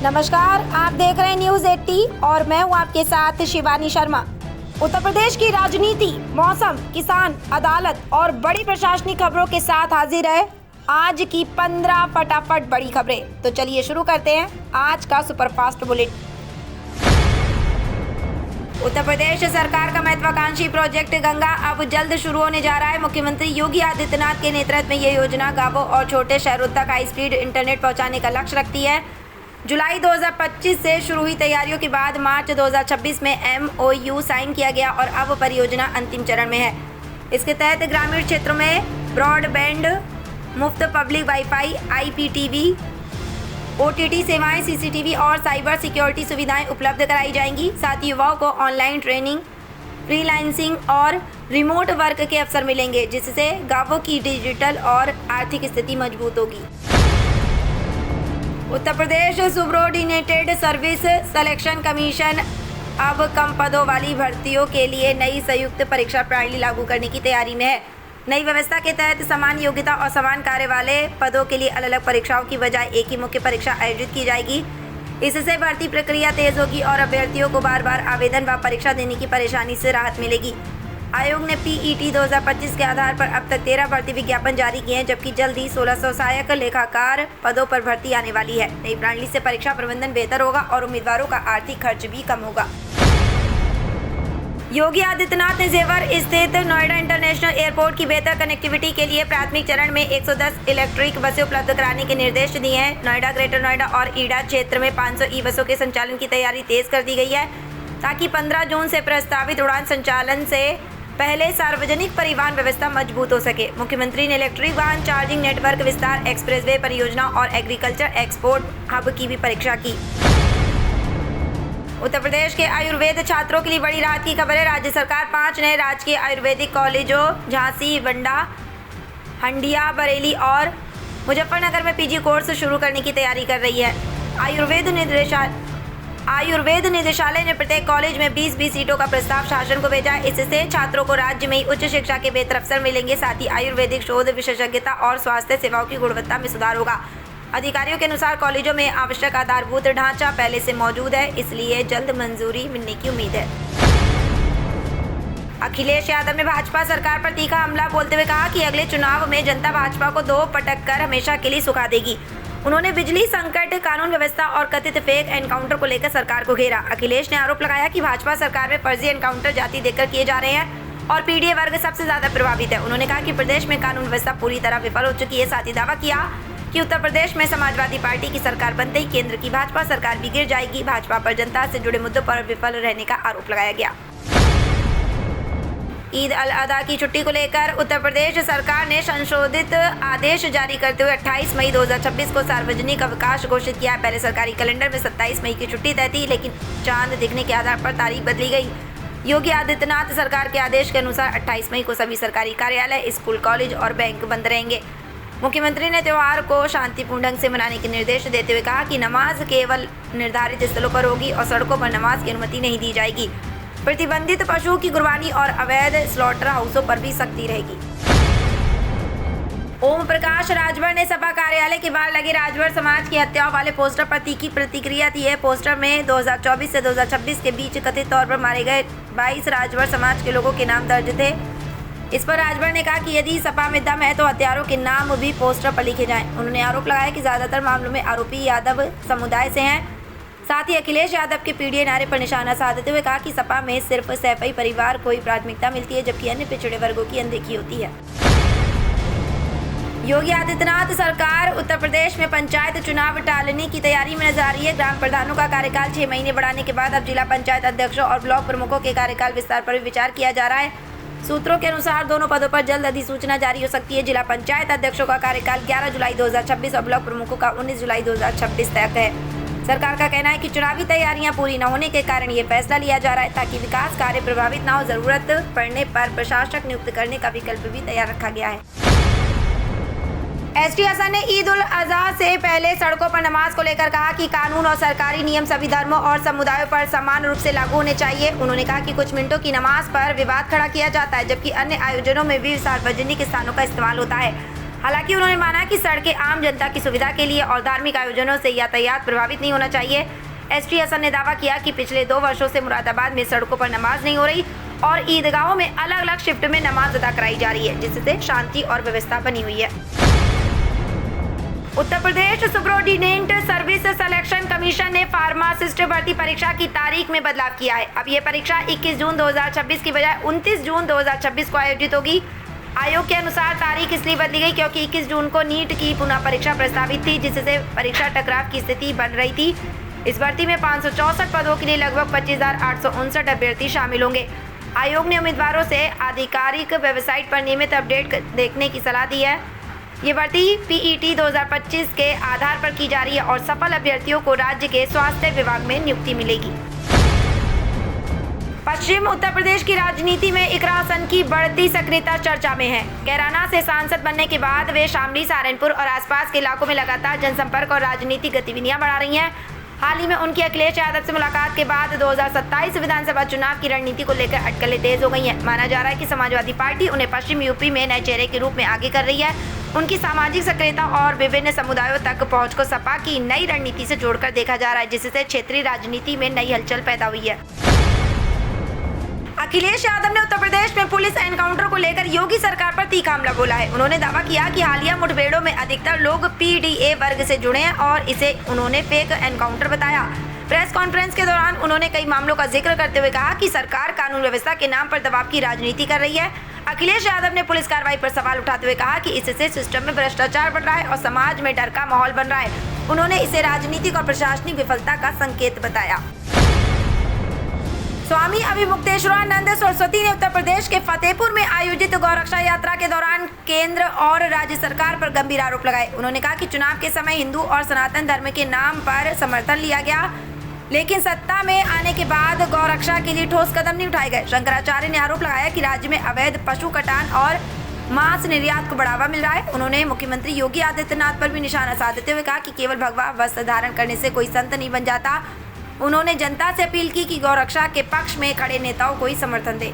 नमस्कार, आप देख रहे हैं न्यूज 80 और मैं हूं आपके साथ शिवानी शर्मा। उत्तर प्रदेश की राजनीति, मौसम, किसान, अदालत और बड़ी प्रशासनिक खबरों के साथ हाजिर है आज की 15 फटाफट बड़ी खबरें। तो चलिए शुरू करते हैं आज का सुपरफास्ट बुलेटिन। उत्तर प्रदेश सरकार का महत्वाकांक्षी प्रोजेक्ट गंगा अब जल्द शुरू होने जा रहा है। मुख्यमंत्री योगी आदित्यनाथ के नेतृत्व में ये योजना गांवों और छोटे शहरों तक हाई स्पीड इंटरनेट पहुंचाने का लक्ष्य रखती है। जुलाई 2025 से शुरू हुई तैयारियों के बाद मार्च 2026 में MOU साइन किया गया और अब परियोजना अंतिम चरण में है। इसके तहत ग्रामीण क्षेत्रों में ब्रॉडबैंड, मुफ्त पब्लिक वाईफाई, IPTV, OTT सेवाएं, CCTV और साइबर सिक्योरिटी सुविधाएं उपलब्ध कराई जाएंगी। साथ ही युवाओं को ऑनलाइन ट्रेनिंग, फ्रीलांसिंग और रिमोट वर्क के अवसर मिलेंगे, जिससे गांवों की डिजिटल और आर्थिक स्थिति मजबूत होगी। Uttar Pradesh सुब्रोर्डिनेटेड service selection commission अब कम पदों वाली भर्तियों के लिए नई संयुक्त परीक्षा प्रणाली लागू करने की तैयारी में है। नई व्यवस्था के तहत समान योग्यता और समान कार्य वाले पदों के लिए अलग अलग परीक्षाओं की बजाय एक ही मुख्य परीक्षा आयोजित की जाएगी। इससे भर्ती प्रक्रिया तेज होगी और अभ्यर्थियों को बार बार आवेदन व परीक्षा देने की परेशानी से राहत मिलेगी। आयोग ने PET 2025 के आधार पर अब तक 13 भर्ती विज्ञापन जारी किए हैं, जबकि जल्द ही 1600 सहायक लेखाकार पदों पर भर्ती आने वाली है। नई प्रणाली से परीक्षा प्रबंधन बेहतर होगा और उम्मीदवारों का आर्थिक खर्च भी कम होगा। योगी आदित्यनाथ ने जेवर स्थित नोएडा इंटरनेशनल एयरपोर्ट की बेहतर कनेक्टिविटी के लिए प्राथमिक चरण में 110 इलेक्ट्रिक बसें उपलब्ध कराने के निर्देश दिए हैं। नोएडा, ग्रेटर नोएडा और ईडा क्षेत्र में 500 ई-बसों के संचालन की तैयारी तेज कर दी गई है, ताकि 15 जून से प्रस्तावित उड़ान संचालन से पहले सार्वजनिक परिवहन व्यवस्था मजबूत हो सके। मुख्यमंत्री ने इलेक्ट्रिक वाहन चार्जिंग नेटवर्क विस्तार, एक्सप्रेसवे परियोजना और एग्रीकल्चर एक्सपोर्ट हब की भी परीक्षा की। उत्तर प्रदेश के आयुर्वेद छात्रों के लिए बड़ी राहत की खबर है। राज्य सरकार 5 नए राजकीय आयुर्वेदिक कॉलेजों झांसी, बंडा, हंडिया, बरेली और मुजफ्फरनगर में PG कोर्स शुरू करने की तैयारी कर रही है। आयुर्वेद निदेशालय ने प्रत्येक कॉलेज में 20-20 सीटों का प्रस्ताव शासन को भेजा है। इससे छात्रों को राज्य में ही उच्च शिक्षा के बेहतर अवसर मिलेंगे। साथ ही आयुर्वेदिक शोध, विशेषज्ञता और स्वास्थ्य सेवाओं की गुणवत्ता में सुधार होगा। अधिकारियों के अनुसार कॉलेजों में आवश्यक आधारभूत ढांचा पहले से मौजूद है, इसलिए जल्द मंजूरी मिलने की उम्मीद है। अखिलेश यादव ने भाजपा सरकार पर तीखा हमला बोलते हुए कहा कि अगले चुनाव में जनता भाजपा को 2 पटक कर हमेशा के लिए सुखा देगी। उन्होंने बिजली संकट, कानून व्यवस्था और कथित फेक एनकाउंटर को लेकर सरकार को घेरा। अखिलेश ने आरोप लगाया कि भाजपा सरकार में फर्जी एनकाउंटर जाति देकर किए जा रहे हैं और पीड़ित वर्ग सबसे ज्यादा प्रभावित है। उन्होंने कहा कि प्रदेश में कानून व्यवस्था पूरी तरह विफल हो चुकी है। साथ ही दावा किया कि उत्तर प्रदेश में समाजवादी पार्टी की सरकार बनते ही केंद्र की भाजपा सरकार भी गिर जाएगी। भाजपा पर जनता से जुड़े मुद्दों पर विफल रहने का आरोप लगाया गया। ईद अल अदा की छुट्टी को लेकर उत्तर प्रदेश सरकार ने संशोधित आदेश जारी करते हुए 28 मई 2026 को सार्वजनिक अवकाश घोषित किया। पहले सरकारी कैलेंडर में 27 मई की छुट्टी तय थी, लेकिन चांद दिखने के आधार पर तारीख बदली गई। योगी आदित्यनाथ सरकार के आदेश के अनुसार 28 मई को सभी सरकारी कार्यालय, स्कूल, कॉलेज और बैंक बंद रहेंगे। मुख्यमंत्री ने त्योहार को शांतिपूर्ण ढंग से मनाने के निर्देश देते हुए कहा कि नमाज केवल निर्धारित स्थलों पर होगी और सड़कों पर नमाज की अनुमति नहीं दी जाएगी। प्रतिबंधित पशुओं की कुर्बानी और अवैध स्लॉटर हाउसों पर भी सख्ती रहेगी। ओम प्रकाश राजभर ने सपा कार्यालय के बाहर लगे राजभर समाज की हत्याओं वाले पोस्टर पर तीखी प्रतिक्रिया दी है। पोस्टर में 2024 से 2026 के बीच कथित तौर पर मारे गए 22 राजभर समाज के लोगों के नाम दर्ज थे। इस पर राजभर ने कहा कि यदि सपा में दम है तो हत्यारों के नाम भी पोस्टर पर लिखे जाएं। उन्होंने आरोप लगाया कि ज्यादातर मामलों में आरोपी यादव समुदाय से हैं। साथ ही अखिलेश यादव के पीडीए नारे पर निशाना साधते हुए कहा कि सपा में सिर्फ सैफई परिवार को ही प्राथमिकता मिलती है, जबकि अन्य पिछड़े वर्गों की अनदेखी होती है। योगी आदित्यनाथ सरकार उत्तर प्रदेश में पंचायत चुनाव टालने की तैयारी में नजर आ रही है। ग्राम प्रधानों का कार्यकाल 6 महीने बढ़ाने के बाद अब जिला पंचायत अध्यक्षों और ब्लॉक प्रमुखों के कार्यकाल विस्तार पर भी विचार किया जा रहा है। सूत्रों के अनुसार दोनों पदों पर जल्द अधिसूचना जारी हो सकती है। जिला पंचायत अध्यक्षों का कार्यकाल 11 जुलाई 2026 और ब्लॉक प्रमुखों का 19 जुलाई 2026 तक है। सरकार का कहना है कि चुनावी तैयारियां पूरी न होने के कारण ये फैसला लिया जा रहा है, ताकि विकास कार्य प्रभावित न हो। जरूरत पड़ने पर प्रशासक नियुक्त करने का विकल्प भी तैयार रखा गया है। एसटी हसन ने ईद उल अजहा से पहले सड़कों पर नमाज को लेकर कहा कि कानून और सरकारी नियम सभी धर्मों और समुदायों पर समान रूप से लागू होने चाहिए। उन्होंने कहा कि कुछ मिनटों की नमाज पर विवाद खड़ा किया जाता है, जबकि अन्य आयोजनों में भी सार्वजनिक स्थानों का इस्तेमाल होता है। हालांकि उन्होंने माना कि सड़कें आम जनता की सुविधा के लिए और धार्मिक आयोजनों से यातायात प्रभावित नहीं होना चाहिए। एसटी हसन ने दावा किया कि पिछले 2 वर्षों से मुरादाबाद में सड़कों पर नमाज नहीं हो रही और ईदगाहों में अलग अलग शिफ्ट में नमाज अदा कराई जा रही है, जिससे शांति और व्यवस्था बनी हुई है। Uttar Pradesh superintendent service selection commission ने फार्मासिस्ट भर्ती परीक्षा की तारीख में बदलाव किया है। अब यह परीक्षा 21 जून 2026 की बजाय 29 जून 2026 को आयोजित होगी। आयोग के अनुसार तारीख इसलिए बदली गई क्योंकि 21 जून को नीट की पुनः परीक्षा प्रस्तावित थी, जिससे परीक्षा टकराव की स्थिति बन रही थी। इस भर्ती में 564 पदों के लिए लगभग 25,859 अभ्यर्थी शामिल होंगे। आयोग ने उम्मीदवारों से आधिकारिक वेबसाइट पर नियमित अपडेट देखने की सलाह दी है। ये भर्ती पीईटी 2025 के आधार पर की जा रही है और सफल अभ्यर्थियों को राज्य के स्वास्थ्य विभाग में नियुक्ति मिलेगी। पश्चिम उत्तर प्रदेश की राजनीति में इकरा हसन की बढ़ती सक्रियता चर्चा में है। कैराना से सांसद बनने के बाद वे शामली, सहारनपुर और आसपास के इलाकों में लगातार जनसंपर्क और राजनीतिक गतिविधियां बढ़ा रही हैं। हाल ही में उनकी अखिलेश यादव से मुलाकात के बाद 2027 विधानसभा चुनाव की रणनीति को लेकर अटकलें तेज हो गई हैं। माना जा रहा है कि समाजवादी पार्टी उन्हें पश्चिम यूपी में नए चेहरे के रूप में आगे कर रही है। उनकी सामाजिक सक्रियता और विभिन्न समुदायों तक पहुंच को सपा की नई रणनीति से जोड़कर देखा जा रहा है, जिससे क्षेत्रीय राजनीति में नई हलचल पैदा हुई है। अखिलेश यादव ने उत्तर प्रदेश में पुलिस एनकाउंटर को लेकर योगी सरकार पर तीखा हमला बोला है। उन्होंने दावा किया कि हालिया मुठभेड़ों में अधिकतर लोग पीडीए वर्ग से जुड़े हैं और इसे उन्होंने फेक एनकाउंटर बताया। प्रेस कॉन्फ्रेंस के दौरान उन्होंने कई मामलों का जिक्र करते हुए कहा कि सरकार कानून व्यवस्था के नाम पर दबाव की राजनीति कर रही है। अखिलेश यादव ने पुलिस कार्रवाई पर सवाल उठाते हुए कहा कि इससे सिस्टम में भ्रष्टाचार बढ़ रहा है और समाज में डर का माहौल बन रहा है। उन्होंने इसे राजनीतिक और प्रशासनिक विफलता का संकेत बताया। स्वामी अभिमुक्तेश्वरानंद सरस्वती ने उत्तर प्रदेश के फतेहपुर में आयोजित गौरक्षा यात्रा के दौरान केंद्र और राज्य सरकार पर गंभीर आरोप लगाए। उन्होंने कहा कि चुनाव के समय हिंदू और सनातन धर्म के नाम पर समर्थन लिया गया, लेकिन सत्ता में आने के बाद गौरक्षा के लिए ठोस कदम नहीं उठाए गए। शंकराचार्य ने आरोप लगाया कि राज्य में अवैध पशु कटान और मांस निर्यात को बढ़ावा मिल रहा है। उन्होंने मुख्यमंत्री योगी आदित्यनाथ पर भी निशाना साधते हुए कहा कि केवल भगवा वस्त्र धारण करने से कोई संत नहीं बन जाता। उन्होंने जनता से अपील की कि गौरक्षा के पक्ष में खड़े नेताओं को ही समर्थन दे।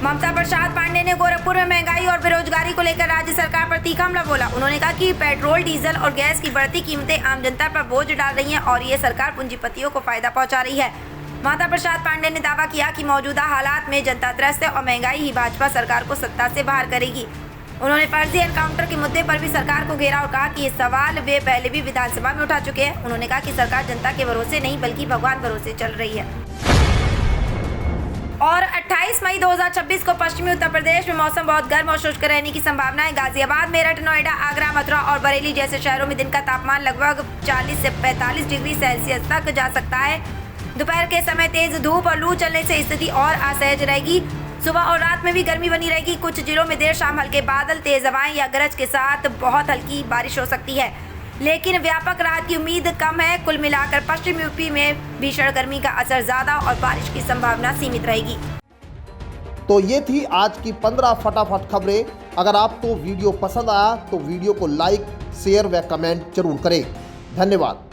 ममता प्रसाद पांडे ने गोरखपुर में महंगाई और बेरोजगारी को लेकर राज्य सरकार पर तीखा हमला बोला। उन्होंने कहा कि पेट्रोल, डीजल और गैस की बढ़ती कीमतें आम जनता पर बोझ डाल रही हैं और ये सरकार पूंजीपतियों को फायदा पहुंचा रही है। ममता प्रसाद पांडे ने दावा किया कि मौजूदा हालात में जनता त्रस्त है और महंगाई ही भाजपा सरकार को सत्ता से बाहर करेगी। उन्होंने फर्जी एनकाउंटर के मुद्दे पर भी सरकार को घेरा और कहा कि ये सवाल वे पहले भी विधानसभा में उठा चुके हैं। उन्होंने कहा कि सरकार जनता के भरोसे नहीं बल्कि भगवान भरोसे चल रही है। और 28 मई 2026 को पश्चिमी उत्तर प्रदेश में मौसम बहुत गर्म और शुष्क रहने की संभावना है। गाजियाबाद, मेरठ, नोएडा, आगरा, मथुरा और बरेली जैसे शहरों में दिन का तापमान लगभग 40 से 45 डिग्री सेल्सियस तक जा सकता है। दोपहर के समय तेज धूप और लू चलने से स्थिति और असहज रहेगी। सुबह और रात में भी गर्मी बनी रहेगी। कुछ जिलों में देर शाम हल्के बादल, तेज हवाएं या गरज के साथ बहुत हल्की बारिश हो सकती है, लेकिन व्यापक राहत की उम्मीद कम है। कुल मिलाकर पश्चिम यूपी में भीषण गर्मी का असर ज्यादा और बारिश की संभावना सीमित रहेगी। तो ये थी आज की 15 फटाफट खबरें। अगर आपको वीडियो पसंद आया तो वीडियो को लाइक, शेयर व कमेंट जरूर करें। धन्यवाद।